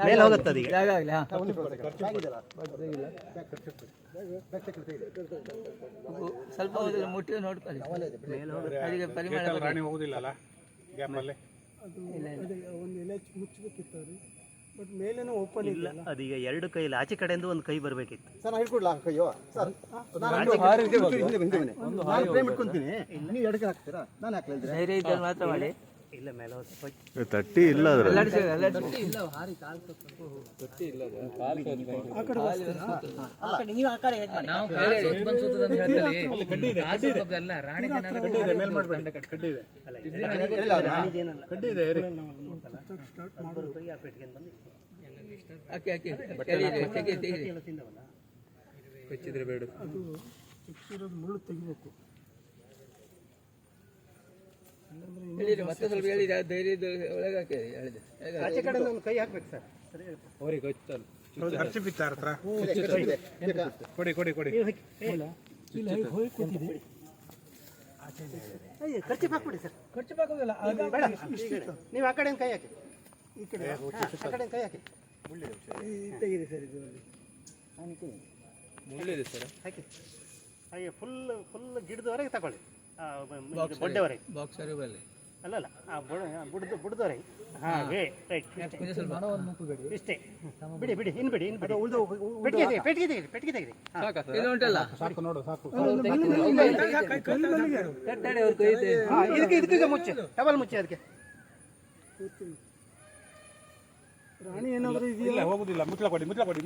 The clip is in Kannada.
ಮೇಲೆ ಹೋಗುತ್ತೆ ಅದೀಗ. ಸ್ವಲ್ಪ ಮುಟ್ಟಿ ನೋಡ್ಕೊಳ್ಳಿ. ಅದಕ್ಕೆ ಪರಿಮಾಣ ರಾಣಿ ಹೋಗುದಿಲ್ಲ ಅಲ್ಲ ಗ್ಯಾಪಲ್ಲಿ. ಒಂದು ಎಲೆ ಮುಚ್ಚಬೇಕಿತ್ತು ರೀ, ಬಟ್ ಮೇಲೇನೂ ಓಪನ್ ಇಲ್ಲ, ಅದೀಗ ಎರಡು ಕೈಲಿ ಆಚೆ ಕಡೆಯಿಂದ ಒಂದು ಕೈ ಬರಬೇಕಿತ್ತು. ಸರ್ ನಾನು ಹಿಡ್ಕೊಡ್ಲಾ ಕೈಯೋ ಸರ್? ನಾನು ಫ್ರೇಮ್ ಇಟ್ಕೊಂತೀನಿ, ನೀವು ಎಡಕ್ಕೆ ಹಾಕ್ತೀರಾ? ನಾನು ಹಾಕ್ಲಿಲ್ಲ. ಧೈರ್ಯ ಇದ್ದಲ್ಲಿ ಮಾತ್ರ ಮಾಡಿ. ಇಲ್ಲ ಮೇಲೆ ಹೋಗುತ್ತೆ. ತಟ್ಟಿ ಇಲ್ಲ ಅದ್ರ ಆ ಕಡೆ ನೀವು ಆ ಕಡೆ ಹೇಗೆ ಮಾಡಿ? ಹಾಕಿ ಹಾಕಿ ಹೆಚ್ಚಿದ್ರೆ ಬೇಡ, ಅದು ಹೆಚ್ಚಿರೋದು ಮುಳ್ಳು ತೆಗಿಬೇಕು. ಹೇಳಿರಿ, ಮತ್ತೆ ಸ್ವಲ್ಪ ಹೇಳಿರಿ. ಧೈರ್ಯದ ಒಳಗೆ ಹಾಕಿ ಹೇಳಿದೆ. ಆಚೆ ಕಡೆ ಒಂದು ಕೈ ಹಾಕ್ಬೇಕು ಸರ್. ಅವ್ರಿಗೆ ಗೊತ್ತಲ್ಲ. ಅರ್ಚಿ ಬಿತ್ತಾರ ಹತ್ರ ಕೊಡಿ ಕೊಡಿ ಕೊಡಿ. ಖರ್ಚು ಹಾಕ್ಬಿಡಿ ಸರ್. ಖರ್ಚು ಹಾಕೋದಿಲ್ಲ, ಬೇಡ, ನೀವು ಆ ಕಡೆ ಕೈ ಹಾಕಿ, ಈ ಕಡೆ ಆ ಕಡೆ ಕೈ ಹಾಕಿ. ತೆಗೀರಿ ಸರ್. ಇದು ಮುಳ್ಳಿದೆ ಸರ್. ಹಾಕಿ ಹಾಗೆ ಫುಲ್ ಗಿಡದವರೆಗೆ ತಗೊಳ್ಳಿ, ಬೊಡ್ಡೆವರೆಗೆ. ಬಾಕ್ಸ್ ಬರಲಿ. ಅಲ್ಲಲ್ಲ, ಬುಡದವರೆಗೆ. ಹಾಗೆ ರೈಟ್, ಇಷ್ಟೇ. ಬಿಡಿ ಬಿಡಿ, ಇನ್ನು ಬಿಡಿ, ಇನ್ನು ಬಿಡಿ. ಪೆಟ್ಟಿಗೆ ತೆಗಿರಿ. ಇದು ಉಂಟಲ್ಲ, ಸಾಕು ನೋಡು, ಸಾಕು. ಇದಕ್ಕೆ ಮುಚ್ಚಿ, ಟವಲ್ ಮುಚ್ಚಿ ಅದಕ್ಕೆ. ರಾಣಿ ಏನಾದರೂ ಇಲ್ಲ ಹೋಗುದಿಲ್ಲ. ಮುಚ್ಚಳ ಕೊಡಿ, ಮುಚ್ಚಳ ಕೊಡಿ.